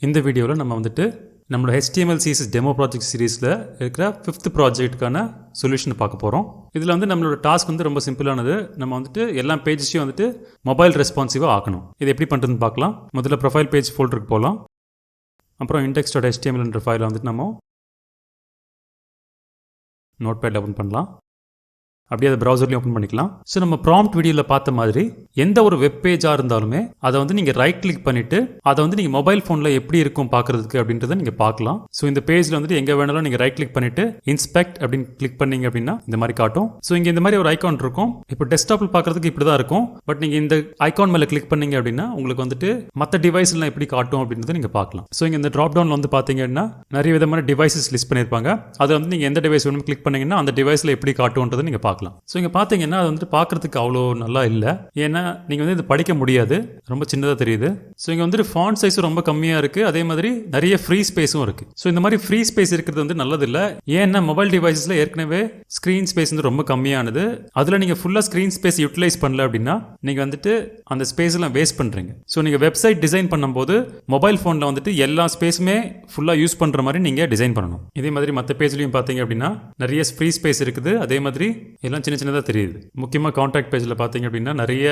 இந்த வீடியோவில் நம்ம வந்துட்டு நம்மளோட HTML CSS டெமோ ப்ராஜெக்ட் சீரீஸில் இருக்கிற 5th ப்ராஜெக்ட்டுக்கான சொல்யூஷன் பார்க்க போகிறோம். இதில் வந்து நம்மளோட டாஸ்க் வந்து ரொம்ப சிம்பிளானது. நம்ம வந்துட்டு எல்லா பேஜஸையும் வந்துட்டு மொபைல் ரெஸ்பான்சிவாக ஆக்கணும். இது எப்படி பண்ணுறதுன்னு பார்க்கலாம். முதல்ல ப்ரொஃபைல் பேஜ் ஃபோல்டருக்கு போகலாம். அப்புறம் index.html என்ற ஃபைலை வந்துட்டு நம்ம நோட்பேட் ஓப்பன் பண்ணலாம். அப்படியே அதை ப்ரௌசர்லையும் ஓப்பன் பண்ணிக்கலாம். ஸோ நம்ம ப்ராம்ப்ட் வீடியோவில் பார்த்த மாதிரி எந்த ஒரு வெப் பேஜாக இருந்தாலுமே அதை வந்து நீங்கள் ரைட் கிளிக் பண்ணிவிட்டு அதை வந்து நீங்கள் மொபைல் ஃபோனில் எப்படி இருக்கும் பார்க்குறதுக்கு அப்படின்றத நீங்கள் பார்க்கலாம். ஸோ இந்த பேஜில் வந்துட்டு எங்கே வேணாலும் நீங்கள் ரைட் கிளிக் பண்ணிவிட்டு இன்ஸ்பெக்ட் அப்படின்னு கிளிக் பண்ணீங்க அப்படின்னா இந்த மாதிரி காட்டும். ஸோ இங்கே இந்த மாதிரி ஒரு ஐக்கான் இருக்கும். இப்போ டெஸ்க்டாப்பில் பார்க்குறதுக்கு இப்படி தான் இருக்கும். பட் நீங்கள் இந்த ஐக்கான் மேலே கிளிக் பண்ணீங்க அப்படின்னா உங்களுக்கு வந்துட்டு மற்ற டிவைஸ்லாம் எப்படி காட்டும் அப்படின்றத நீங்கள் பார்க்கலாம். ஸோ இங்கே இந்த ட்ராப் டவுனில் வந்து பார்த்தீங்கன்னா நிறைய விதமான டிவைசஸ் லிஸ்ட் பண்ணியிருப்பாங்க. அதை வந்து நீங்கள் எந்த டிவைஸ் வேணும் கிளிக் பண்ணீங்கன்னா அந்த டிவைஸில் எப்படி காட்டும்ன்றதை நீங்கள் பார்க்கலாம். ஸோ இங்கே பார்த்தீங்கன்னா அது வந்துட்டு பார்க்குறதுக்கு அவ்வளோ நல்லா இல்லை. ஏன்னா நீங்கள் வந்து இது படிக்க முடியாது, ரொம்ப சின்னதாக தெரியுது. ஸோ இங்கே வந்துட்டு ஃபாண்ட் சைஸும் ரொம்ப கம்மியாக இருக்குது. அதே மாதிரி நிறைய ஃப்ரீ ஸ்பேஸும் இருக்குது. ஸோ இந்த மாதிரி ஃப்ரீ ஸ்பேஸ் இருக்கிறது வந்து நல்லதில்லை. ஏன்னா மொபைல் டிவைஸில் ஏற்கனவே ஸ்க்ரீன் ஸ்பேஸ் வந்து ரொம்ப கம்மியானது. அதில் நீங்கள் ஃபுல்லாக ஸ்க்ரீன் ஸ்பேஸ் யூட்டிலைஸ் பண்ணல அப்படின்னா நீங்கள் வந்துட்டு அந்த ஸ்பேஸ்லாம் வேஸ்ட் பண்ணுறீங்க. ஸோ நீங்கள் வெப்சைட் டிசைன் பண்ணும்போது மொபைல் ஃபோனில் வந்துட்டு எல்லா ஸ்பேஸுமே ஃபுல்லாக யூஸ் பண்ணுற மாதிரி நீங்கள் டிசைன் பண்ணணும். இதே மாதிரி மற்ற பேஜ்லையும் பார்த்தீங்க அப்படின்னா நிறைய ஃப்ரீ ஸ்பேஸ் இருக்குது. அதே மாதிரி எல்லாம் சின்னதாக தெரியுது. முக்கியமாக கான்டாக்ட் பேஜில் பார்த்தீங்க அப்படின்னா நிறைய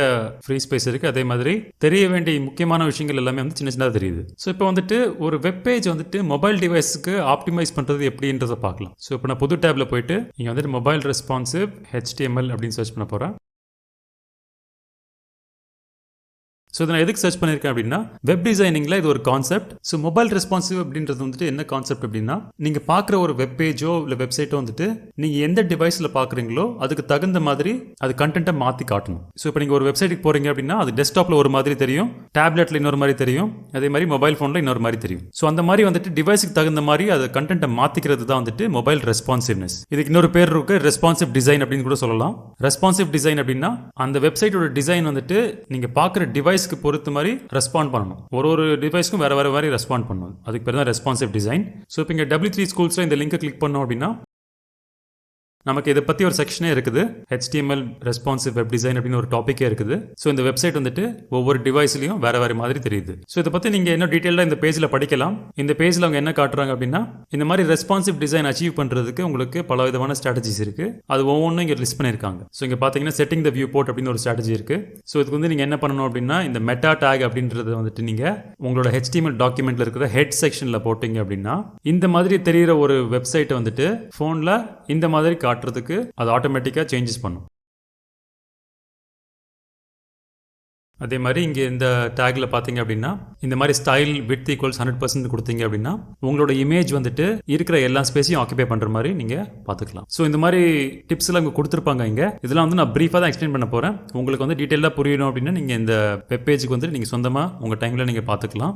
ஃப்ரீ ஸ்பேஸ் இருக்குது. அதே மாதிரி தெரிய வேண்டிய முக்கியமான விஷயங்கள் எல்லாமே வந்து சின்னதாக தெரியுது. ஸோ இப்போ வந்துட்டு ஒரு வெப் பேஜ் வந்துட்டு மொபைல் டிவைஸுக்கு ஆப்டிமைஸ் பண்ணுறது எப்படின்றத பார்க்கலாம். ஸோ இப்போ நான் புது டேப்ல போயிட்டு இங்கே வந்துட்டு மொபைல் ரெஸ்பான்சிவ் HTML அப்படின்னு சர்ச் பண்ண போகிறேன். ஸோ இதை நான் எதுக்கு சர்ச் பண்ணியிருக்கேன் அப்படின்னா வெப் டிசைனிங்கில் இது ஒரு கான்செப்ட். ஸோ மொபைல் ரெஸ்பான்சிவ் அப்படின்றது வந்துட்டு என்ன கான்செப்ட் அப்படின்னா நீங்கள் பார்க்குற ஒரு வெப் பேஜோ இல்லை வெப்சைட்டோ வந்துட்டு நீங்கள் எந்த டிவைஸில் பார்க்குறீங்களோ அதுக்கு தகுந்த மாதிரி அது கண்டென்ட்டை மாற்றி காட்டணும். ஸோ இப்போ நீங்கள் ஒரு வெப்சைட்டுக்கு போகிறீங்க அப்படின்னா அது டெஸ்க்டாப்பில் ஒரு மாதிரி தெரியும், டேப்லெட்டில் இன்னொரு மாதிரி தெரியும், அதே மாதிரி மொபைல் ஃபோனில் இன்னொரு மாதிரி தெரியும். ஸோ அந்த மாதிரி வந்துட்டு டிவைஸுக்கு தகுந்த மாதிரி அது கண்டென்ட்டை மாற்றிக்கிறது தான் வந்துட்டு மொபைல் ரெஸ்பான்சிவ்னஸ். இதுக்கு இன்னொரு பேர் இருக்கு, ரெஸ்பான்சிவ் டிசைன் அப்படின்னு கூட சொல்லலாம். ரெஸ்பான்சிவ் டிசைன் அப்படின்னா அந்த வெப்சைட்டோட டிசைன் வந்துட்டு நீங்கள் பார்க்குற டிவைஸ் பொறுத்த மாதிரி ரெஸ்பாண்ட் பண்ணணும். ஒரு டிவைஸ்க்கும் வேற மாதிரி ரெஸ்பாண்ட் பண்ணணும். அதுக்கு பேர் தான் ரெஸ்பான்சிவ் டிசைன். ஸோ இப்போ இங்கே W3 Schools இந்த லிங்கை கிளிக் பண்ணோம் அப்படின்னா நமக்கு இதை பற்றி ஒரு செக்ஷனே இருக்குது. HTML ரெஸ்பான்சிவ் வெப் டிசைன் அப்படின்னு ஒரு டாப்பிக்கே இருக்குது. ஸோ இந்த வெப்சைட் வந்துட்டு ஒவ்வொரு டிவைஸ்லையும் வேற மாதிரி தெரியுது. ஸோ இதை பற்றி நீங்கள் இன்னும் டீட்டெயிலாக இந்த பேஜில் படிக்கலாம். இந்த பேஜில் அவங்க என்ன காட்டுறாங்க அப்படின்னா இந்த மாதிரி ரெஸ்பான்சிவ் டிசைன் அச்சீவ் பண்ணுறதுக்கு உங்களுக்கு பல விதமான ஸ்ட்ராட்டஜிஸ் இருக்குது. அது ஒவ்வொன்றும் இங்கே லிஸ்ட் பண்ணியிருக்காங்க. ஸோ இங்கே பார்த்தீங்கன்னா செட்டிங் த வியூ போர்ட் அப்படின்னு ஒரு ஸ்ட்ராட்டஜி இருக்குது. ஸோ இதுக்கு வந்து நீங்கள் என்ன பண்ணணும் அப்படின்னா இந்த மெட்டா டேக் அப்படின்றது வந்துட்டு நீங்கள் உங்களோட HTML டாக்குமெண்ட்டில் இருக்கிற ஹெட் செக்ஷனில் போட்டிங்க அப்படின்னா இந்த மாதிரி தெரிகிற ஒரு வெப்சைட்டை வந்துட்டு ஃபோனில் இந்த மாதிரி காட்டுறதுக்கு அது ஆட்டோமேட்டிக்காக சேஞ்சஸ் பண்ணும். அதே மாதிரி இங்கே இந்த டேக்ல பார்த்தீங்க அப்படின்னா இந்த மாதிரி ஸ்டைல் வித் ஈக்குவல்ஸ் 100% கொடுத்தீங்க அப்படின்னா உங்களோட இமேஜ் வந்துட்டு இருக்கிற எல்லா ஸ்பேஸையும் ஆக்கிபை பண்ணுற மாதிரி நீங்கள் பார்த்துக்கலாம். ஸோ இந்த மாதிரி டிப்ஸ் எல்லாம் இங்கே கொடுத்துருப்பாங்க. இங்கே இதெல்லாம் வந்து நான் ப்ரீஃபாக தான் எக்ஸ்பிளைன் பண்ண போகிறேன். உங்களுக்கு வந்து டீட்டெயிலாக புரியணும் அப்படின்னா நீங்கள் இந்த வெப் பேஜுக்கு வந்து நீங்கள் சொந்தமாக உங்கள் டைமில் நீங்கள் பார்த்துக்கலாம்.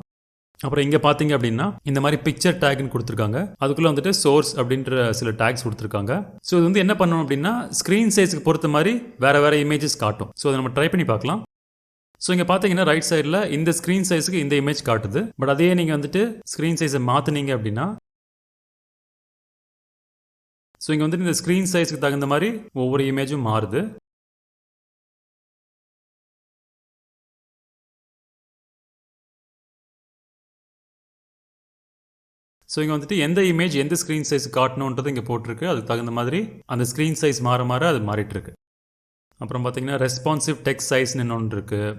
அப்புறம் இங்கே பார்த்தீங்க அப்படின்னா இந்த மாதிரி பிக்சர் டேக்னு கொடுத்துருக்காங்க. அதுக்குள்ளே வந்துட்டு சோர்ஸ் அப்படின்ற சில டேக்ஸ் கொடுத்துருக்காங்க. ஸோ இது வந்து என்ன பண்ணணும் அப்படின்னா ஸ்க்ரீன் சைஸுக்கு பொறுத்த மாதிரி வேற இமேஜஸ் காட்டும். ஸோ அதை நம்ம ட்ரை பண்ணி பார்க்கலாம். ஸோ இங்கே பார்த்தீங்கன்னா ரைட் சைடில் இந்த ஸ்க்ரீன் சைஸுக்கு இந்த இமேஜ் காட்டுது. பட் அதே நீங்கள் வந்துட்டு ஸ்க்ரீன் சைஸை மாற்றினீங்க அப்படின்னா ஸோ இங்கே வந்துட்டு இந்த ஸ்க்ரீன் சைஸுக்கு தகுந்த மாதிரி ஒவ்வொரு இமேஜும் மாறுது. ஸோ இங்கே வந்துட்டு எந்த இமேஜ் எந்த ஸ்க்ரீன் சைஸ் காட்டணுன்றது இங்கே போட்டிருக்கு. அதுக்கு தகுந்த மாதிரி அந்த ஸ்க்ரீன் சைஸ் மாற அது மாறிட்டு இருக்கு. அப்புறம் பார்த்தீங்கன்னா ரெஸ்பான்சிவ் டெக்ஸ்ட் சைஸ்னு ஒன்று இருக்குது.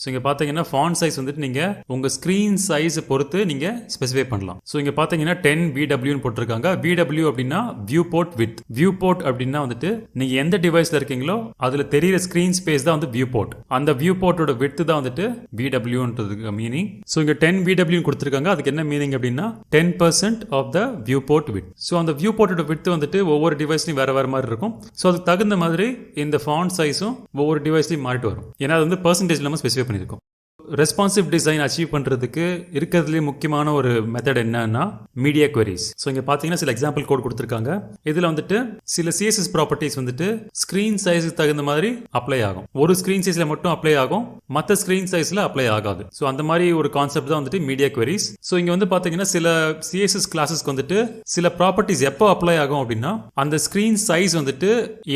ஸோ இங்கே பார்த்தீங்கன்னா ஃபாண்ட் சைஸ் வந்துட்டு நீங்கள் உங்கள் ஸ்க்ரீன் சைஸை பொறுத்து நீங்கள் ஸ்பெசிஃபை பண்ணலாம். ஸோ இங்கே பார்த்தீங்கன்னா 10 VWன்னு போட்டிருக்காங்க. VW அப்படின்னா viewport width. Viewport அப்படின்னா வந்துட்டு நீங்கள் எந்த டிவைஸில் இருக்கீங்களோ அதில் தெரியிற ஸ்க்ரீன் ஸ்பேஸ் தான் வந்து வியூ போர்ட். அந்த வியூ போர்ட்டோட வித் தான் வந்துட்டு VWன்றதுக்கு மீனிங். ஸோ இங்கே 10 VWன்னு கொடுத்துருக்காங்க. அதுக்கு என்ன மீனிங் அப்படின்னா 10% of the viewport width. So அந்த வியூ போர்ட்டோட வித் வந்துட்டு ஒவ்வொரு டிவைஸ்லையும் வேற மாதிரி இருக்கும். ஸோ அதுக்கு தகுந்த மாதிரி இந்த ஃபாண்ட் சைஸும் ஒவ்வொரு டிவைஸ்லையும் மாறிட்டு வரும். ஏன்னா அது வந்து பெர்சன்டேஜ் இல்லாமல் ஸ்பெசிஃபை பண்ணியிருக்கோம். ரெஸ்பான்சிவ் டிசைன் அச்சீவ் பண்ணுறதுக்கு இருக்கிறதுலே முக்கியமான ஒரு மெத்தட் என்னன்னா மீடியா குவரிஸ். ஸோ இங்கே பார்த்தீங்கன்னா சில எக்ஸாம்பிள் கோட் கொடுத்துருக்காங்க. இதில் வந்துட்டு சில CSS ப்ராப்பர்ட்டிஸ் வந்துட்டு ஸ்க்ரீன் சைஸுக்கு தகுந்த மாதிரி அப்ளை ஆகும். ஒரு ஸ்க்ரீன் சைஸில் மட்டும் அப்ளை ஆகும், மற்ற ஸ்க்ரீன் சைஸில் அப்ளை ஆகாது. ஸோ அந்த மாதிரி ஒரு கான்செப்ட் தான் வந்துட்டு மீடியா குவரிஸ். ஸோ இங்கே வந்து பார்த்தீங்கன்னா சில CSS கிளாஸஸ்க்கு வந்துட்டு சில ப்ராப்பர்ட்டிஸ் எப்போ அப்ளை ஆகும் அப்படின்னா அந்த ஸ்க்ரீன் சைஸ் வந்துட்டு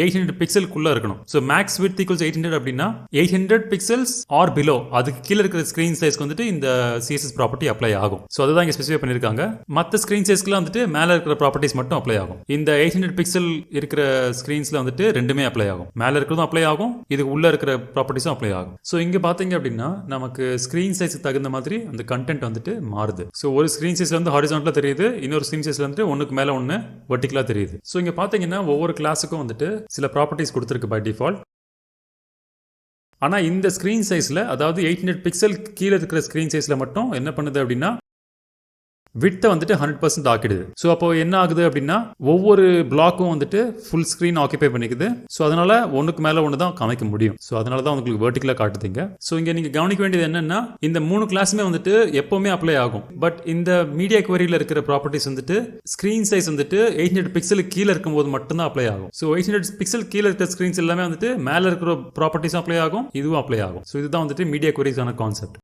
800 பிக்சலுக்குள்ளே இருக்கணும். ஸோ மேக்ஸ் வித் ஈக்குவல்ஸ் 800 அப்படின்னா 800 பிக்சல்ஸ் ஆர் பிலோ, அதுக்கு கீழே இருக்கிற ஸ்க்ரீன் சைஸ்க்கு வந்துட்டு இந்த சிஎஸ்எஸ் ப்ராப்பர்ட்டி அப்ளை ஆகும். ஸோ அதுதான் இங்கே ஸ்பெசிஃபை பண்ணியிருக்காங்க. மற்ற ஸ்க்ரீன் சைஸ்க்குலாம் வந்துட்டு மேலே இருக்கிற ப்ராப்பர்ட்டிஸ் மட்டும் அப்ளை ஆகும். இந்த 800 பிக்சல் இருக்கிற ஸ்க்ரீன்ஸில் வந்துட்டு ரெண்டுமே அப்ளை ஆகும். மேலே இருக்கிறதும் அப்ளை ஆகும், இதுக்கு உள்ளே இருக்கிற ப்ராப்பர்ட்டிஸும் அப்ளை ஆகும். ஸோ இங்கே பார்த்தீங்க அப்படின்னா நமக்கு ஸ்க்ரீன் சைஸுக்கு தகுந்த மாதிரி அந்த கண்டென்ட் வந்துட்டு மாறுது. ஸோ ஒரு ஸ்க்ரீன் சைஸ்ல வந்து ஹாரிசான்டலாக தெரியுது, இன்னொரு ஸ்க்ரீன் சைஸ்ல வந்துட்டு ஒன்றுக்கு மேலே ஒன்று வெர்டிகலாக தெரியுது. ஸோ இங்கே பார்த்தீங்கன்னா ஒவ்வொரு கிளாஸுக்கும் வந்துட்டு சில ப்ராப்பர்ட்டிஸ் கொடுத்துருக்கு பை டிஃபால்ட். ஆனால் இந்த ஸ்க்ரீன் சைஸில், அதாவது 800 பிக்சல் கீழே இருக்கிற ஸ்க்ரீன் சைஸில் மட்டும் என்ன பண்ணுது அப்படின்னா விட்த்தை வந்துட்டு 100% ஆக்கிடுது. ஸோ அப்போ என்ன ஆகுது அப்படின்னா ஒவ்வொரு பிளாக்கும் வந்துட்டு ஃபுல் ஸ்க்ரீன் ஆக்கியபை பண்ணிக்குது. ஸோ அதனால ஒன்றுக்கு மேலே ஒன்று தான் காமிக்க முடியும். ஸோ அதனால தான் உங்களுக்கு வெர்டிகலாக காட்டுதுங்க. ஸோ இங்கே நீங்கள் கவனிக்க வேண்டியது என்னன்னா இந்த 3 கிளாஸுமே வந்துட்டு எப்போவுமே அப்ளை ஆகும். பட் இந்த மீடியா குவரியில் இருக்கிற ப்ராப்பர்ட்டிஸ் வந்துட்டு ஸ்க்ரீன் சைஸ் வந்துட்டு 800 பிக்சலுக்கு கீழே இருக்கும்போது மட்டும்தான் அப்ளை ஆகும். ஸோ 800 பிக்சல் கீழே இருக்கிற ஸ்க்ரீன்ஸ் எல்லாமே வந்துட்டு மேலே இருக்கிற ப்ராப்பர்ட்டிஸும் அப்ளை ஆகும், இதுவும் அப்ளை ஆகும். ஸோ இதுதான் வந்துட்டு மீடியா குவரிஸான கான்செப்ட்.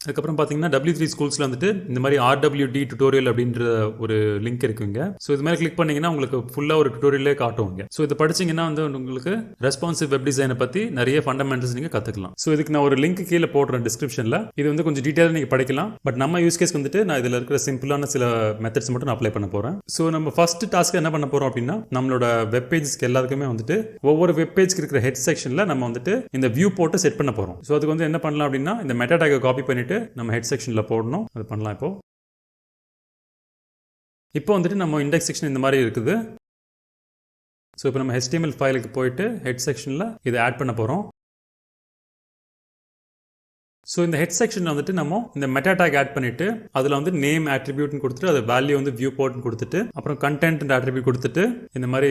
அதுக்கப்புறம் பார்த்தீங்கன்னா W3 ஸ்கூல்ஸில் வந்துட்டு இந்த மாதிரி RWD டுட்டோரியல் அப்படின்ற ஒரு லிங்க் இருக்குங்க. ஸோ இது மாதிரி கிளிக் பண்ணீங்கன்னா உங்களுக்கு ஃபுல்லாக ஒரு டுட்டோரியலே காட்டுவாங்க. ஸோ இதை படிச்சிங்கன்னா வந்து உங்களுக்கு ரெஸ்பான்சிவ் வெப் டிசைனை பற்றி நிறைய ஃபண்டமெண்டல்ஸ் நீங்கள் கற்றுக்கலாம். ஸோ இதுக்கு நான் ஒரு லிங்க் கீழே போடுறேன் டிஸ்கிரிப்ஷனில். இது வந்து கொஞ்சம் டீட்டெயிலாக நீங்கள் படிக்கலாம். பட் நம்ம யூஸ் கேஸ் வந்துட்டு நான் இதில் இருக்கிற சிம்பிளான சில மெத்தட்ஸ் மட்டும் நான் அப்ளை பண்ண போகிறேன். ஸோ நம்ம ஃபர்ஸ்ட் டாஸ்க்கு என்ன பண்ண போகிறோம் அப்படின்னா நம்மளோட வெப் பேஜஸ்க்கு எல்லாத்துக்குமே வந்துட்டு ஒவ்வொரு வெப் பேஜ்க்கு இருக்கிற ஹெட் செக்ஷனில் நம்ம வந்துட்டு இந்த வியூ போட்டு செட் பண்ண போகிறோம். ஸோ அதுக்கு வந்து என்ன பண்ணலாம் அப்படின்னா இந்த மெட்டா டேக்கை காப்பி பண்ணிட்டு நம்ம ஹெட் செக்ஷன்ல போடணும். அது பண்ணலாம். இப்போ வந்துட்டு நம்ம இண்டெக்ஸ் செக்ஷன் இந்த மாதிரி இருக்குது. ஸோ இப்போ நம்ம HTML ஃபைலுக்கு போயிட்டு ஹெட் செக்ஷனில் இதை ஆட் பண்ண போகிறோம். ஸோ இந்த ஹெட் செக்ஷனில் வந்துட்டு நம்ம இந்த மெட்டா டேக் ஆட் பண்ணிட்டு அதில் வந்து நேம் ஆட்ரிபியூட்னு கொடுத்துட்டு அது வேல்யூ வந்து வியூ போர்ட்னு கொடுத்துட்டு அப்புறம் கண்டென்ட் ஆட்ரிபியூட் கொடுத்துட்டு இந்த மாதிரி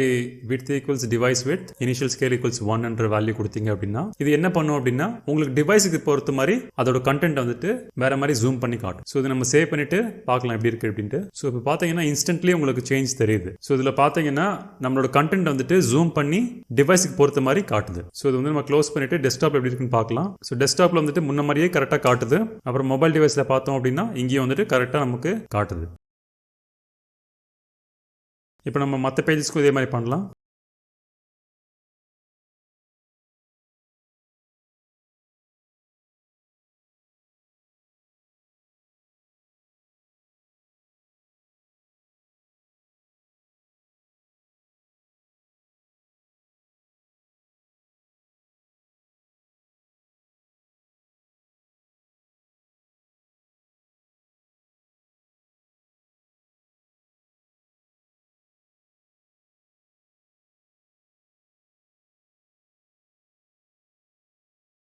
width equals device with initial scale equals 1 என்ற வேல்யூ கொடுத்தீங்க அப்படின்னா இது என்ன பண்ணும் அப்படின்னா உங்களுக்கு டிவைஸுக்கு பொறுத்த மாதிரி அதோட கண்டென்ட் வந்துட்டு வேற மாதிரி ஜூம் பண்ணி காட்டும். ஸோ இதை நம்ம சேவ் பண்ணிட்டு பார்க்கலாம் எப்படி இருக்கு அப்படின்ட்டு. ஸோ இப்போ பார்த்தீங்கன்னா இன்ஸ்டன்ட்லி உங்களுக்கு சேஞ்ச் தெரியுது. ஸோ இதில் பார்த்தீங்கன்னா நம்மளோட கண்டென்ட் வந்துட்டு ஜூம் பண்ணி டிவைஸுக்கு பொறுத்த மாதிரி காட்டுது. ஸோ இது வந்து நம்ம க்ளோஸ் பண்ணிட்டு டெஸ்க்டாப் எப்படி இருக்குன்னு பார்க்கலாம். ஸோ டெஸ்க்டாப்ல வந்துட்டு முன்ன மாதிரியே கரெக்டாக காட்டுது. அப்புறம் மொபைல் டிவைஸ்ல பார்த்தோம் அப்படின்னா இங்கேயும் வந்துட்டு கரெக்டாக நமக்கு காட்டுது. இப்போ நம்ம மற்ற பேஜஸ்க்கும் இதே மாதிரி பண்ணலாம்.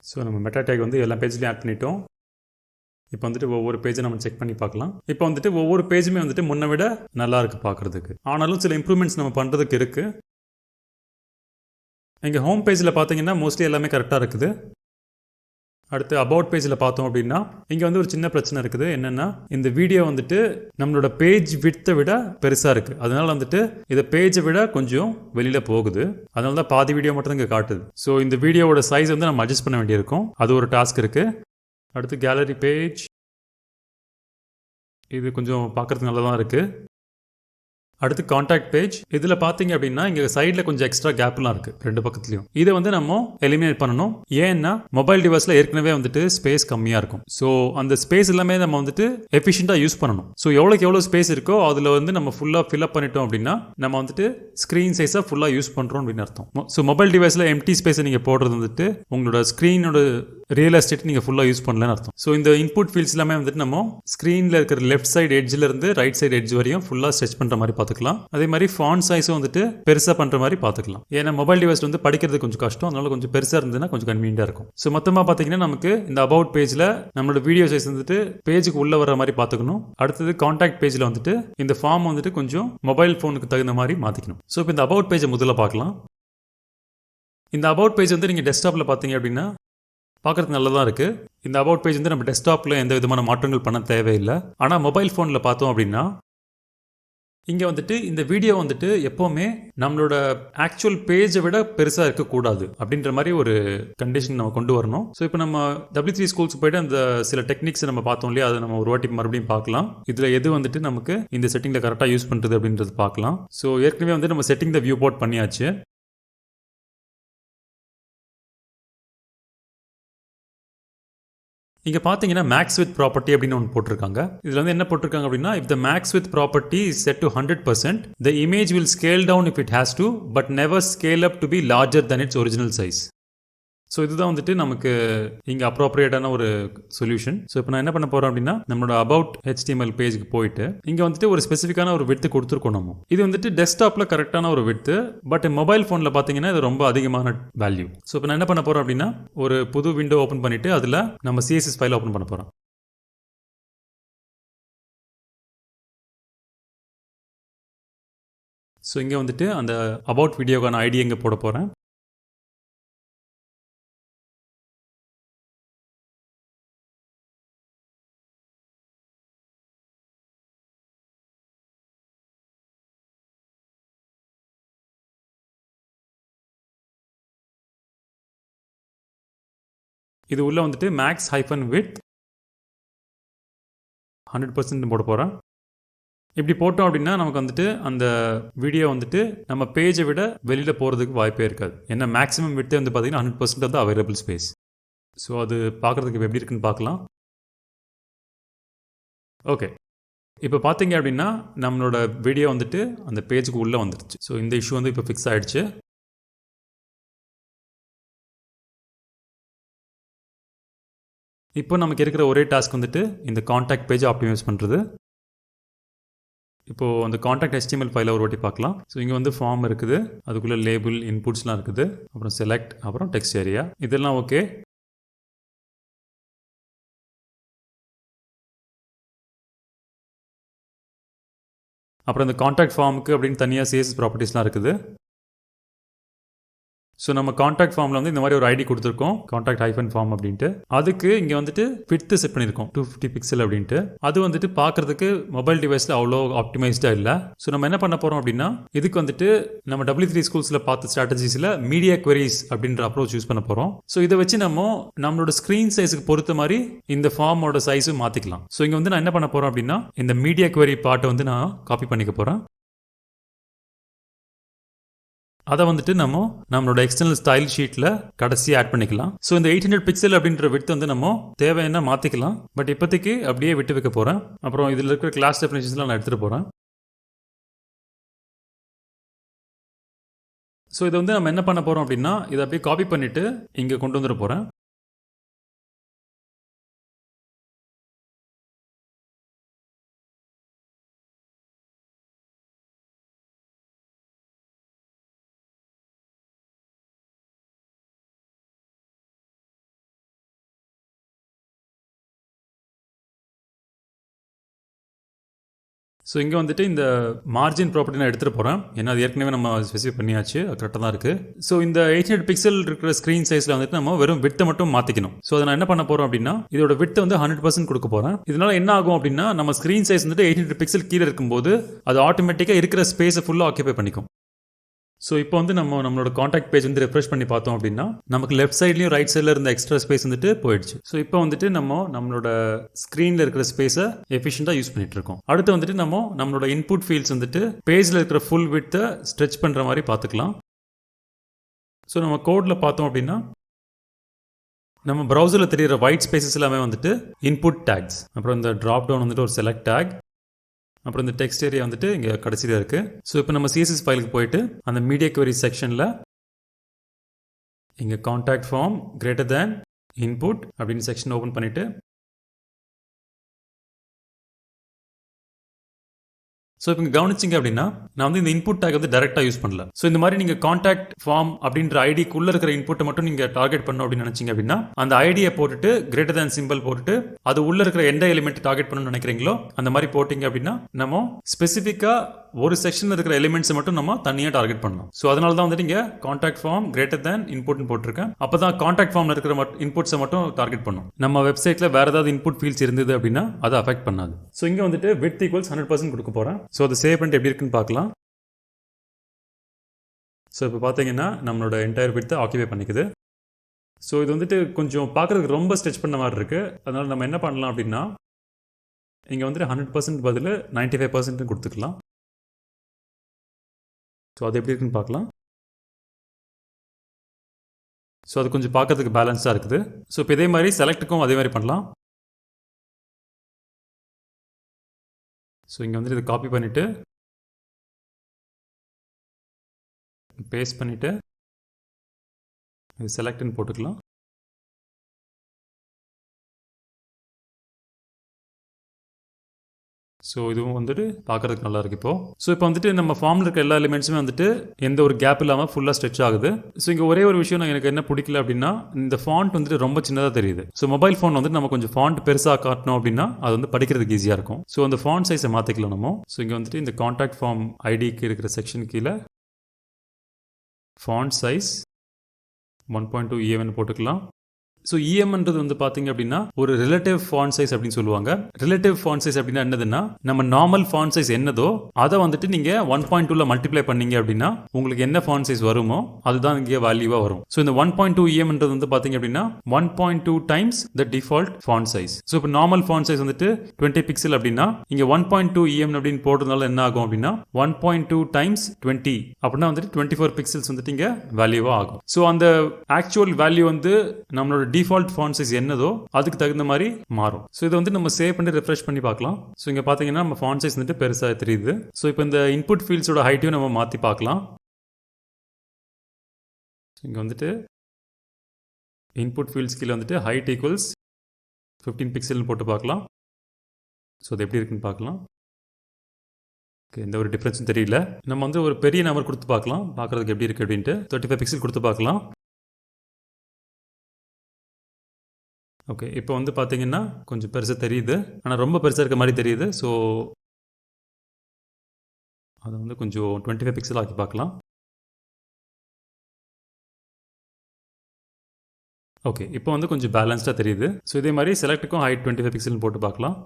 ஸோ நம்ம மெட்டா டேக் வந்து எல்லா பேஜ்லையும் ஆட் பண்ணிட்டோம். இப்போ வந்துட்டு ஒவ்வொரு பேஜை நம்ம செக் பண்ணி பார்க்கலாம். இப்போ வந்துட்டு ஒவ்வொரு பேஜுமே வந்துட்டு முன்ன விட நல்லா இருக்குது பார்க்குறதுக்கு. ஆனாலும் சில இம்ப்ரூவ்மெண்ட்ஸ் நம்ம பண்ணுறதுக்கு இருக்குது. எங்கள் ஹோம் பேஜில் பார்த்தீங்கன்னா மோஸ்ட்லி எல்லாமே கரெக்டாக இருக்குது. அடுத்து அபவுட் பேஜில் பார்த்தோம் அப்படின்னா இங்கே வந்து ஒரு சின்ன பிரச்சனை இருக்குது. என்னென்னா இந்த வீடியோ வந்துட்டு நம்மளோட பேஜ் விட்த்தை விட பெருசாக இருக்குது. அதனால வந்துட்டு இதை பேஜை விட கொஞ்சம் வெளியில் போகுது. அதனால தான் பாதி வீடியோ மட்டும் தான் இங்கே காட்டுது. ஸோ இந்த வீடியோவோட சைஸ் வந்து நம்ம அட்ஜஸ்ட் பண்ண வேண்டியிருக்கும். அது ஒரு டாஸ்க் இருக்குது. அடுத்து கேலரி பேஜ், இது கொஞ்சம் பார்க்குறதுக்கு நல்லா தான் இருக்குது. அடுத்து கான்டாக்ட் பேஜ், இதில் பார்த்தீங்க அப்படின்னா இங்கே சைடில் கொஞ்சம் எக்ஸ்ட்ரா கேப்லாம் இருக்குது ரெண்டு பக்கத்துலையும். இதை வந்து நம்ம எலிமினேட் பண்ணணும். ஏன்னா மொபைல் டிவைஸில் ஏற்கனவே வந்துட்டு ஸ்பேஸ் கம்மியாக இருக்கும். ஸோ அந்த ஸ்பேஸ் எல்லாமே நம்ம வந்துட்டு எஃபிஷியண்டாக யூஸ் பண்ணணும். ஸோ எவ்வளோக்கு எவ்வளோ ஸ்பேஸ் இருக்கோ அதில் வந்து நம்ம ஃபுல்லாக ஃபில்அப் பண்ணிட்டோம் அப்படின்னா நம்ம வந்துட்டு ஸ்க்ரீன் சைஸாக ஃபுல்லாக யூஸ் பண்ணுறோம் அப்படின்னு அர்த்தம். ஸோ மொபைல் டிவைஸில் எம்டி ஸ்பேஸை நீங்கள் போடுறது வந்துட்டு உங்களோட ஸ்க்ரீனோட ரியல் எஸ்டேட் நீங்கள் ஃபுல்லாக யூஸ் பண்ணலன்னு அர்த்தம். ஸோ இந்த இன்புட் ஃபீல்ட்ஸ் எல்லாமே வந்துட்டு நம்ம ஸ்க்ரீனில் இருக்கிற லெஃப்ட் சைடு எட்ஜில் இருந்து ரைட் சைடு எட்ஜ் வரையும் ஃபுல்லாக ஸ்ட்ரெச் பண்ணுற மாதிரி பார்த்துக்கலாம். அதே மாதிரி ஃபாண்ட் சைஸும் வந்துட்டு பெருசாக பண்ணுற மாதிரி பார்த்துக்கலாம். ஏன்னா மொபைல் டிவைஸ் வந்து படிக்கிறது கொஞ்சம் கஷ்டம். அதனால கொஞ்சம் பெருசாக இருந்ததுன்னா கொஞ்சம் கன்வீனியாக இருக்கும். ஸோ மொத்தமாக பார்த்தீங்கன்னா நமக்கு இந்த அபவுட் பேஜில் நம்மளோட வீடியோ சைஸ் வந்துட்டு பேஜுக்கு உள்ள வர மாதிரி பார்த்துக்கணும். அடுத்தது கான்டாக்ட் பேஜில் வந்துட்டு இந்த ஃபார்ம் வந்துட்டு கொஞ்சம் மொபைல் ஃபோனுக்கு தகுந்த மாதிரி மாற்றிக்கணும். ஸோ இப்போ இந்த அபவுட் பேஜை முதல்ல பார்க்கலாம். இந்த அபவுட் பேஜ் வந்து நீங்கள் டெஸ்க்டாப்பில் பார்த்தீங்க அப்படின்னா பார்க்குறதுக்கு நல்லா தான் இருக்குது. இந்த அபவுட் பேஜ் வந்து நம்ம டெஸ்க்டாப்பில் எந்த விதமான மாற்றங்கள் பண்ண தேவையில்லை. ஆனால் மொபைல் ஃபோனில் பார்த்தோம் அப்படின்னா இங்கே வந்துட்டு இந்த வீடியோ வந்துட்டு எப்போவுமே நம்மளோட ஆக்சுவல் பேஜை விட பெருசாக இருக்கக்கூடாது அப்படின்ற மாதிரி ஒரு கண்டிஷன் நம்ம கொண்டு வரணும். ஸோ இப்போ நம்ம W3 ஸ்கூல்ஸ் போயிட்டு அந்த சில டெக்னிக்ஸ் நம்ம பார்த்தோம் இல்லையா, அதை நம்ம ஒரு வாட்டி மறுபடியும் பார்க்கலாம். இதில் எது வந்துட்டு நமக்கு இந்த செட்டிங்கில் கரெக்டாக யூஸ் பண்ணுறது அப்படின்றது பார்க்கலாம். ஸோ ஏற்கனவே வந்து நம்ம செட்டிங் த வியூ போர்ட் பண்ணியாச்சு. இங்கே பார்த்தீங்கன்னா மேக்ஸ் வித் ப்ராப்பர்ட்டி அப்படின்னு ஒன்று போட்டிருக்காங்க. இதில் வந்து என்ன போட்டிருக்காங்க அப்படின்னா, if the max with property is set to 100%, the image will scale down if it has to, but never scale up to be larger than its original size. So இதுதான் வந்துட்டு நமக்கு இங்கே அப்ரோப்ரியேட்டான ஒரு சொல்யூஷன். ஸோ இப்போ நான் என்ன பண்ண போகிறேன் அப்படின்னா, நம்மளோட அபவுட் HTML பேஜுக்கு போயிட்டு இங்கே வந்துட்டு ஒரு ஸ்பெசிஃபிக்கான ஒரு விட்த்து கொடுத்துருக்கோம். நம்ம இது வந்துட்டு டெஸ்க்டாப்பில் கரெக்டான ஒரு விட்த்து, பட் மொபைல் ஃபோனில் பார்த்தீங்கன்னா இது ரொம்ப அதிகமான வேல்யூ. ஸோ இப்போ நான் என்ன பண்ண போகிறேன் அப்படின்னா, ஒரு புது விண்டோ ஓப்பன் பண்ணிவிட்டு அதில் நம்ம CSS ஃபைல் ஓப்பன் பண்ண போகிறோம். ஸோ இங்கே வந்துட்டு அந்த அபவுட் வீடியோக்கான ஐடி இங்கே போட போகிறேன். இது உள்ள வந்துட்டு மேக்ஸ் ஹைஃபன் வித் 100% போட போகிறேன். இப்படி போட்டோம் அப்படின்னா நமக்கு வந்துட்டு அந்த வீடியோ வந்துட்டு நம்ம பேஜை விட வெளியில் போகிறதுக்கு வாய்ப்பே இருக்காது. ஏன்னா மேக்ஸிமம் விட்டு வந்து பார்த்தீங்கன்னா 100% of the available space. So அது பார்க்குறதுக்கு எப்படி இருக்குன்னு பார்க்கலாம். ஓகே, இப்போ பார்த்தீங்க அப்படின்னா நம்மளோட வீடியோ வந்துட்டு அந்த பேஜுக்கு உள்ளே வந்துடுச்சு. ஸோ இந்த இஷ்யூ வந்து இப்போ ஃபிக்ஸ் ஆகிடுச்சு. இப்போ நமக்கு இருக்கிற ஒரே டாஸ்க் வந்துட்டு இந்த காண்டாக்ட் பேஜை ஆப்டிமைஸ் பண்ணுறது. இப்போது அந்த காண்டாக்ட் HTML ஃபைலை ஒரு வாட்டி பார்க்கலாம். ஸோ இங்கே வந்து ஃபார்ம் இருக்குது, அதுக்குள்ளே லேபிள் இன்புட்ஸ்லாம் இருக்குது, அப்புறம் செலக்ட், அப்புறம் டெக்ஸ்ட் ஏரியா, இதெல்லாம் ஓகே. அப்புறம் இந்த காண்டாக்ட் ஃபார்முக்கு அப்படின்னு தனியாக CSS ப்ராப்பர்ட்டிஸ்லாம் இருக்குது. ஸோ நம்ம காண்டாக்ட் ஃபார்மில் வந்து இந்த மாதிரி ஒரு ஐடி கொடுத்துருக்கோம், காண்டாக்ட் ஹைஃபன் ஃபார்ம் அப்படின்ட்டு. அதுக்கு இங்கே வந்துட்டு விட்த்து செட் பண்ணியிருக்கோம் 250 பிக்சல் அப்படின்ட்டு. அது வந்துட்டு பார்க்குறதுக்கு மொபைல் டிவைஸில் அவ்வளோ ஆப்டிமைஸ்டாக இல்லை. ஸோ நம்ம என்ன பண்ண போகிறோம் அப்படின்னா, இதுக்கு வந்துட்டு நம்ம W3 ஸ்கூல்ஸில் பார்த்த ஸ்ட்ராட்டஜிஸில் மீடியா குவரிஸ் அப்படின்ற அப்ரோச் யூஸ் பண்ண போகிறோம். ஸோ இதை வச்சு நம்மளோட ஸ்க்ரீன் சைஸுக்கு பொறுத்த மாதிரி இந்த ஃபார்மோட சைஸும் மாற்றிக்கலாம். ஸோ இங்கே வந்து நான் என்ன பண்ண போகிறேன் அப்படின்னா, இந்த மீடியா குவரி பார்ட்டை வந்து நான் காப்பி பண்ணிக்க போகிறேன். அதை வந்துட்டு நம்மளோட எக்ஸ்டர்னல் ஸ்டைல் ஷீட்டில் கடைசியாக ஆட் பண்ணிக்கலாம். ஸோ இந்த 800 பிக்சல் அப்படின்ற விட்த் வந்து நம்ம தேவையான மாற்றிக்கலாம். பட் இப்போதைக்கு அப்படியே விட்டு வைக்க போகிறேன். அப்புறம் இதில் இருக்கிற கிளாஸ் டெஃபினேஷன்ஸ்லாம் நான் எடுத்துகிட்டு போகிறேன். ஸோ இதை வந்து நம்ம என்ன பண்ண போகிறோம் அப்படின்னா, இதை அப்படியே காப்பி பண்ணிவிட்டு இங்கே கொண்டு வந்துட போகிறேன். ஸோ இங்கே வந்துட்டு இந்த மார்ஜின் ப்ராப்பர்ட்டி நான் எடுத்துகிட்டு போகிறேன். ஏன்னா அது ஏற்கனவே நம்ம ஸ்பெசிஃபை பண்ணியாச்சு, அது கரெக்டாக தான் இருக்குது. ஸோ இந்த 800 பிக்சல் இருக்கிற ஸ்க்ரீன் சைஸில் வந்துட்டு நம்ம வெறும் விட்டை மட்டும் மாற்றிக்கணும். ஸோ அதை நான் என்ன பண்ண போகிறோம் அப்படின்னா, இதோட விட்டு வந்து 100% கொடுக்க போகிறேன். இதனால் என்ன ஆகும் அப்படின்னா, நம்ம ஸ்க்ரீன் சைஸ் வந்துட்டு 800 பிக்சல் கீழே இருக்கும்போது அது ஆட்டோமேட்டிக்காக இருக்கிற ஸ்பேஸை ஃபுல்லாக ஆக்கியபை பண்ணிக்கும். ஸோ இப்போ வந்து நம்மளோட காண்டாக்ட் பேஜ் வந்து ரெஃப்ரெஷ் பண்ணி பார்த்தோம் அப்படின்னா, நமக்கு லெஃப்ட் சைட்லையும் ரைட் சைடில் இருந்த எக்ஸ்ட்ரா ஸ்பேஸ் வந்துட்டு போயிடுச்சு. ஸோ இப்போ வந்துட்டு நம்மளோட ஸ்க்ரீனில் இருக்கிற ஸ்பேஸை எஃபிஷியண்டாக யூஸ் பண்ணிட்டு இருக்கோம். அடுத்து வந்துட்டு நம்மளோட இன்புட் ஃபீல்ட்ஸ் வந்துட்டு பேஜில் இருக்கிற ஃபுல் விட்த்தை ஸ்ட்ரெச் பண்ணுற மாதிரி பார்த்துக்கலாம். ஸோ நம்ம கோடில் பார்த்தோம் அப்படின்னா, நம்ம ப்ரௌசரில் தெரிகிற ஒயிட் ஸ்பேசஸ் எல்லாமே வந்துட்டு இன்புட் டேக்ஸ். அப்புறம் இந்த ட்ராப் டவுன் வந்துட்டு ஒரு செலக்ட் டேக், அப்புறம் இந்த டெக்ஸ்ட் ஏரியா வந்துட்டு இங்கே கடைசியில் இருக்குது. ஸோ இப்போ நம்ம CSS ஃபைலுக்கு போயிட்டு அந்த மீடியா குவரி செக்ஷனில் இங்கே contact form greater than input அப்படின்னு செக்ஷன் ஓப்பன் பண்ணிவிட்டு, ஸோ இப்போ கவனிச்சிங்க அப்படின்னா, நான் வந்து இந்த இன்புட் டேக் வந்து டேரெக்டாக யூஸ் பண்ணல. ஸோ இந்த மாதிரி நீங்கள் காண்டாக்ட் ஃபார்ம் அப்படின்ற ஐடிக்குள்ளே இருக்கிற இன்புட்டை மட்டும் நீங்கள் டார்கெட் பண்ணணும் அப்படின்னு நினச்சிங்க அப்படின்னா, அந்த ஐடியை போட்டுட்டு கிரேட்டர் தேன் சிம்பிள் போட்டுட்டு அது உள்ளே இருக்கிற எந்த எலிமெண்ட் டார்கெட் பண்ணணும்னு நினைக்கிறீங்களோ அந்த மாதிரி போட்டிங்க அப்படின்னா, நம்ம ஸ்பெசிஃபிக்காக ஒரு செக்ஷனில் இருக்கிற எலிமெண்ட்ஸை மட்டும் நம்ம தனியாக டார்கெட் பண்ணணும். ஸோ அதனால தான் வந்துட்டு இங்கே காண்டாக்ட் ஃபார்ம் கிரேட்டர் தேன் இன்புட்னு போட்டிருக்கேன். அப்போ தான் காண்டாக்ட் ஃபார்மில் இருக்கிற இன்புட்ஸை மட்டும் டார்கெட் பண்ணும். நம்ம வெப்சைட்டில் வேறு ஏதாவது இன்புட் ஃபீல்ட்ஸ் இருந்தது அப்படின்னா அதை அஃபெக்ட் பண்ணாது. ஸோ இங்கே வந்துட்டு விட்த் ஈக்குவல்ஸ் 100% கொடுக்க போகிறேன். ஸோ அதை சேவ் பண்ணிட்டு எப்படி இருக்குன்னு பார்க்கலாம். ஸோ இப்போ பார்த்தீங்கன்னா நம்மளோட என்டையர் விட்த்தை ஆக்கிபை பண்ணிக்குது. ஸோ இது வந்துட்டு கொஞ்சம் பார்க்குறதுக்கு ரொம்ப ஸ்ட்ரெச் பண்ண மாதிரி இருக்குது. அதனால் நம்ம என்ன பண்ணலாம் அப்படின்னா, இங்கே வந்துட்டு 100% பதில் 95% கொடுத்துக்கலாம். ஸோ அது எப்படி இருக்குன்னு பார்க்கலாம். ஸோ அது கொஞ்சம் பார்க்கறதுக்கு பேலன்ஸாக இருக்குது. ஸோ இப்போ இதே மாதிரி செலக்ட்டுக்கும் அதே மாதிரி பண்ணலாம். ஸோ இங்கே வந்துட்டு இதை காப்பி பண்ணிவிட்டு பேஸ்ட் பண்ணிவிட்டு இது செலக்ட்னு போட்டுக்கலாம். ஸோ இதுவும் வந்துட்டு பார்க்குறதுக்கு நல்லா இருக்கு இப்போ. ஸோ இப்போ வந்துட்டு நம்ம ஃபார்மில் இருக்க எல்லா எலிமெண்ட்ஸுமே வந்துட்டு எந்த ஒரு கேப் இல்லாமல் ஃபுல்லாக ஸ்ட்ரெச் ஆகுது. ஸோ இங்கே ஒரே ஒரு விஷயம் எனக்கு என்ன பிடிக்கல அப்படின்னா, இந்த ஃபாண்ட் வந்துட்டு ரொம்ப சின்னதாக தெரியுது. ஸோ மொபைல் ஃபோன் வந்துட்டு நம்ம கொஞ்சம் ஃபாண்ட் பெருசாக காட்டணும் அப்படின்னா அது வந்து படிக்கிறதுக்கு ஈஸியாக இருக்கும். ஸோ அந்த ஃபாண்ட் சைஸை மாற்றிக்கலாம் நம்ம. ஸோ இங்கே வந்துட்டு இந்த கான்டாக்ட் ஃபார்ம் ஐடிக்கு இருக்கிற செக்ஷன் கீழே ஃபாண்ட் சைஸ் 1.2 EMN போட்டுக்கலாம். ஸோ இஎம்ன்றது வந்து பார்த்தீங்க அப்படின்னா ஒரு ரிலேட்டிவ் ஃபாண்ட் சைஸ் அப்படின்னு சொல்லுவாங்க. ரிலேட்டிவ் ஃபாண்ட் சைஸ் அப்படின்னா என்னதுன்னா, நம்ம நார்மல் ஃபாண்ட் சைஸ் என்னதோ அதை வந்துட்டு நீங்கள் 1.2ல மல்டிப்ளை பண்ணீங்க அப்படின்னா உங்களுக்கு என்ன ஃபாண்ட் சைஸ் வருமோ அதுதான் இங்கே வேல்யூவாக வரும். ஸோ இந்த 1.2 EMன்றது வந்து பார்த்தீங்க அப்படின்னா 1.2 times the default font size. So இப்போ நார்மல் ஃபாண்ட் சைஸ் வந்துட்டு 20 பிக்சல் அப்படின்னா இங்கே 1.2 EM அப்படின்னு போடுறதுனால என்ன ஆகும் அப்படின்னா 1.2 டைம்ஸ் 20 அப்படின்னா வந்துட்டு 24 பிக்சல்ஸ் வந்துட்டு இங்கே வேல்யூவாக ஆகும். ஸோ அந்த ஆக்சுவல் வேல்யூ வந்து நம்மளோட டிஃபால்ட் ஃபாண்ட் சைஸ் என்னதோ அதுக்கு தகுந்த மாதிரி மாறும். ஸோ இதை வந்து நம்ம சேவ் பண்ணி ரெஃப்ரெஷ் பண்ணி பார்க்கலாம். ஸோ இங்கே பார்த்தீங்கன்னா நம்ம ஃபாண்ட் சைஸ் வந்துட்டு பெருசாக தெரியுது. ஸோ இப்போ இந்த இன்புட் ஃபீல்ட்ஸோட ஹைட்டையும் நம்ம மாற்றி பார்க்கலாம். இங்கே வந்துட்டு இன்புட் ஃபீல்ட்ஸ் கீழே வந்துட்டு ஹைட் ஈக்குவல்ஸ் 15 பிக்சல்னு போட்டு பார்க்கலாம். ஸோ அது எப்படி இருக்குன்னு பார்க்கலாம். ஓகே, எந்த ஒரு டிஃப்ரென்ஸும் தெரியல. நம்ம வந்து ஒரு பெரிய நம்பர் கொடுத்து பார்க்கலாம், பார்க்குறதுக்கு எப்படி இருக்குது அப்படின்ட்டு. 35 பிக்சல் கொடுத்து பார்க்கலாம். ஓகே, இப்போ வந்து பார்த்தீங்கன்னா கொஞ்சம் பெருசாக தெரியுது, ஆனால் ரொம்ப பெருசாக இருக்க மாதிரி தெரியுது. ஸோ அதை வந்து கொஞ்சம் 25 பிக்சல் ஆக்கி பார்க்கலாம். ஓகே, இப்போ வந்து கொஞ்சம் பேலன்ஸ்டாக தெரியுது. ஸோ இதே மாதிரி செலக்ட்டுக்கும் ஹைட் 25 பிக்சல்னு போட்டு பார்க்கலாம்.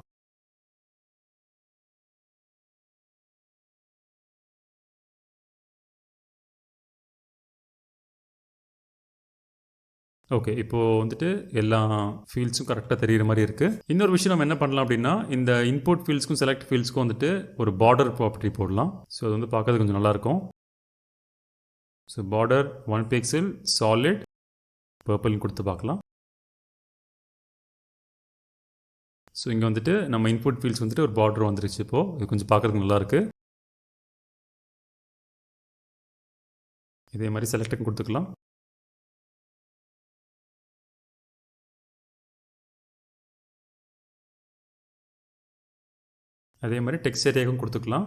ஓகே, இப்போது வந்துட்டு எல்லா ஃபீல்ட்ஸும் கரெக்டாக தெரிகிற மாதிரி இருக்குது. இன்னொரு விஷயம் நம்ம என்ன பண்ணலாம் அப்படின்னா, இந்த இன்புட் ஃபீல்ட்ஸ்க்கும் செலக்ட் ஃபீல்ட்ஸ்க்கும் வந்துட்டு ஒரு பார்டர் ப்ராப்பர்ட்டி போடலாம். ஸோ அது வந்து பார்க்கறது கொஞ்சம் நல்லாயிருக்கும். ஸோ பார்டர் 1 பிக்சல் சாலிட் பர்பிள்னு கொடுத்து பார்க்கலாம். ஸோ இங்கே வந்துட்டு நம்ம இன்புட் ஃபீல்ட்ஸ் வந்துட்டு ஒரு பார்டர் வந்துருச்சு. இப்போது இது கொஞ்சம் பார்க்கறதுக்கு நல்லாயிருக்கு. இதே மாதிரி செலக்ட்டுக்கு கொடுத்துக்கலாம். அதே மாதிரி டெக்ஸ்ட் ஏரியாவும் கொடுத்துக்கலாம்.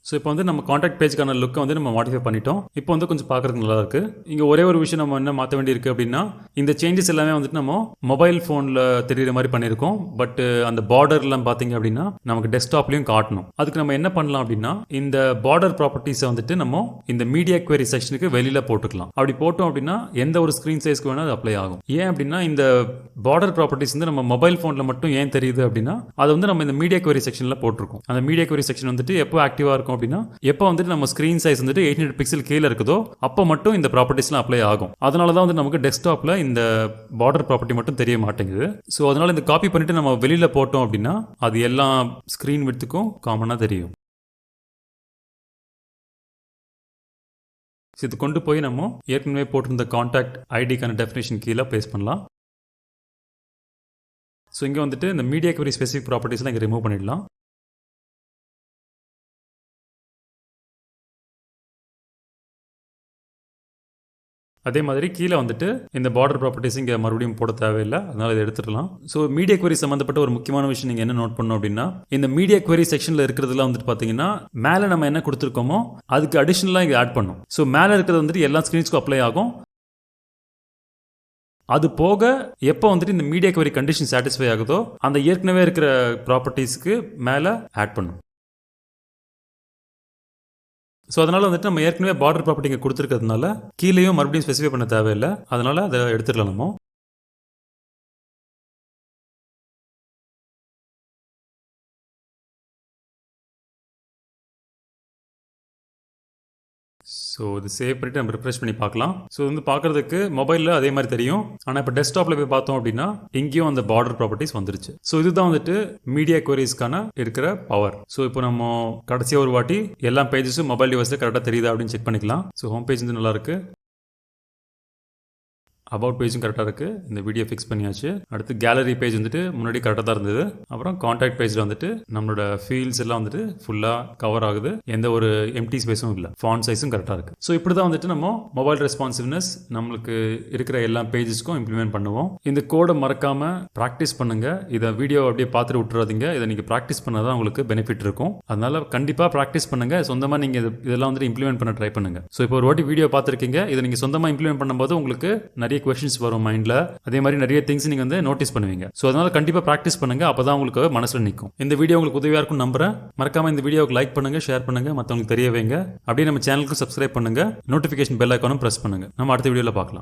ஸோ இப்போ வந்து நம்ம காண்டாக்ட் பேஜ்க்கான லுக்கை வந்து நம்ம மாடிஃபை பண்ணிட்டோம். இப்போ வந்து கொஞ்சம் பார்க்குறதுக்கு நல்லா இருக்கு. இங்கே ஒரே ஒரு விஷயம் நம்ம என்ன மாற்ற வேண்டியிருக்கு அப்படின்னா, இந்த சேஞ்சஸ் எல்லாமே வந்துட்டு நம்ம மொபைல் ஃபோனில் தெரிகிற மாதிரி பண்ணியிருக்கோம். பட் அந்த பார்டர்லாம் பார்த்தீங்க அப்படின்னா நமக்கு டெஸ்க்டாப்லையும் காட்டணும். அதுக்கு நம்ம என்ன பண்ணலாம் அப்படின்னா, இந்த பார்டர் ப்ராப்பர்ட்டிஸை வந்துட்டு நம்ம இந்த மீடியா குவெரி செக்ஷனுக்கு வெளியில் போட்டுக்கலாம். அப்படி போட்டோம் அப்படின்னா எந்த ஒரு ஸ்க்ரீன் சைஸ்க்கு வேணால் அது அப்ளை ஆகும். ஏன் அப்படின்னா இந்த பார்டர் ப்ராப்பர்ட்டிஸ் வந்து நம்ம மொபைல் ஃபோனில் மட்டும் ஏன் தெரியுது அப்படின்னா, அது வந்து நம்ம இந்த மீடியா குவெரி செக்ஷனில் போட்டிருக்கோம். அந்த மீடியா குவெரி செக்ஷன் வந்துட்டு எப்போ ஆக்டிவாக இருக்கும் அப்படின்னா, எப்போ வந்துட்டு நம்ம ஸ்கிரீன் சைஸ் வந்துட்டு 800 பிக்சல் கீழே இருக்குதோ அப்போ மட்டும் இந்த ப்ராப்பர்ட்டிஸ்லாம் அப்ளை ஆகும். அதனால தான் வந்து நமக்கு டெஸ்க்டாப்பில் இந்த பார்டர் ப்ராப்பர்ட்டி மட்டும் தெரிய மாட்டேங்குது. ஸோ அதனால இந்த காப்பி பண்ணிட்டு நம்ம வெளியில் போட்டோம் அப்படின்னா அது எல்லா ஸ்க்ரீன் விட்த்துக்கும் காமனாக தெரியும். இது கொண்டு போய் நம்ம ஏற்கனவே போட்டிருந்த கான்டாக்ட் ஐடிக்கான டெஃபினேஷன் கீழே பேஸ்ட் பண்ணலாம். ஸோ இங்கே வந்துட்டு இந்த மீடியா குவெரி ஸ்பெசிஃபிக் ப்ராப்பர்ட்டிஸ்லாம் இங்கே ரிமூவ் பண்ணிடலாம். அதே மாதிரி கீழே வந்துட்டு இந்த பார்டர் ப்ராப்பர்ட்டிஸ் இங்கே மறுபடியும் போட தேவையில்லை, அதனால் இதை எடுத்துடலாம். ஸோ மீடியா குவெரி சம்மந்தப்பட்ட ஒரு முக்கியமான விஷயம் நீங்கள் என்ன நோட் பண்ணணும் அப்படின்னா, இந்த மீடியா குவெரி செக்ஷனில் இருக்கிறதுலாம் வந்துட்டு பார்த்தீங்கன்னா மேலே நம்ம என்ன கொடுத்துருக்கோமோ அதுக்கு அடிஷ்னலாக இங்கே ஆட் பண்ணும். ஸோ மேலே இருக்கிறது வந்துட்டு எல்லா ஸ்க்ரீன்ஸ்க்கும் அப்ளை ஆகும். அது போக எப்போ வந்துட்டு இந்த மீடியா குவெரி கண்டிஷன் சாட்டிஸ்ஃபை ஆகுதோ அந்த ஏற்கனவே இருக்கிற ப்ராப்பர்ட்டிஸ்க்கு மேலே ஆட் பண்ணும். ஸோ அதனால் வந்துட்டு நம்ம ஏற்கனவே பார்டர் ப்ராப்பர்ட்டி இங்கே கொடுத்துருக்கிறதுனால கீழேயும் மறுபடியும் ஸ்பெசிஃபை பண்ண தேவையில்லை, அதனால் அதை எடுத்துடலாம் நம்ம. ஸோ இது சேவ் பண்ணிட்டு நம்ம ரிஃப்ரெஷ் பண்ணி பார்க்கலாம். ஸோ வந்து பார்க்கறதுக்கு மொபைலில் அதே மாதிரி தெரியும். ஆனால் இப்போ டெஸ்க்டாப்பில் போய் பார்த்தோம் அப்படின்னா இங்கேயும் அந்த பார்டர் ப்ராப்பர்ட்டிஸ் வந்துருச்சு. ஸோ இதுதான் வந்துட்டு மீடியா குவரிஸ்க்கான இருக்கிற பவர். ஸோ இப்போ நம்ம கடைசியாக ஒரு வாட்டி எல்லா பேஜஸும் மொபைல் டிவைஸில் கரெக்டாக தெரியுதா அப்படின்னு செக் பண்ணிக்கலாம். ஸோ ஹோம் பேஜ் வந்து நல்லா இருக்கு. அபவுட் பேஜும் கரெக்டாக இருக்குது. இந்த வீடியோ ஃபிக்ஸ் பண்ணியாச்சு. அடுத்து கேலரி பேஜ் வந்துட்டு முன்னாடி கரெக்டாக தான் இருந்தது. அப்புறம் கான்டாக்ட் பேஜில் வந்துட்டு நம்மளோட ஃபீல்ட்ஸ் எல்லாம் வந்துட்டு ஃபுல்லாக கவர் ஆகுது. எந்த ஒரு எம்டி ஸ்பேஸும் இல்லை. ஃபாண்ட் சைஸும் கரெக்டாக இருக்குது. ஸோ இப்படி தான் வந்துட்டு நம்ம மொபைல் ரெஸ்பான்சிவ்னஸ் நம்மளுக்கு இருக்கிற எல்லா பேஜஸ்க்கும் இம்ப்ளிமெண்ட் பண்ணுவோம். இந்த கோடை மறக்காமல் ப்ராக்டிஸ் பண்ணுங்கள். இதை வீடியோ அப்படியே பார்த்துட்டு விட்டுறாதீங்க. இதை நீங்கள் ப்ராக்டிஸ் பண்ணால் தான் உங்களுக்கு பெனிஃபிட் இருக்கும். அதனால கண்டிப்பாக ப்ராக்டிஸ் பண்ணுங்கள். சொந்தமாக நீங்கள் இதெல்லாம் வந்துட்டு இம்ப்ளிமெண்ட் பண்ண ட்ரை பண்ணுங்கள். ஸோ இப்போ ஒரு வாட்டி வீடியோ பார்த்துருக்கீங்க. இதை நீங்கள் சொந்தமாக இம்ப்ளிமெண்ட் பண்ணும்போது உங்களுக்கு நிறைய கொஸ்டின்ஸ் வரும் மைண்ட்ல. அதே மாதிரி நிறைய திங்ஸ் நீங்க வந்து நோட்டீஸ் பண்ணுவீங்க. ஸோ அதனால கண்டிப்பா ப்ராக்டிஸ் பண்ணுங்க. அப்பதான் உங்களுக்கு மனசுல நிற்கும். இந்த வீடியோ உங்களுக்கு உதவியா இருக்கும் நம்புறேன். மறக்காம இந்த வீடியோக்கு லைக் பண்ணுங்க, ஷேர் பண்ணுங்க, மற்றவங்களுக்கு தெரிய வைங்க. அப்படியே நம்ம சேனலுக்கு சப்ஸ்கிரைப் பண்ணுங்க, நோட்டிஃபிகேஷன் பெல் ஐக்கானும் பிரஸ் பண்ணுங்க. நம்ம அடுத்த வீடியோல பார்க்கலாம்.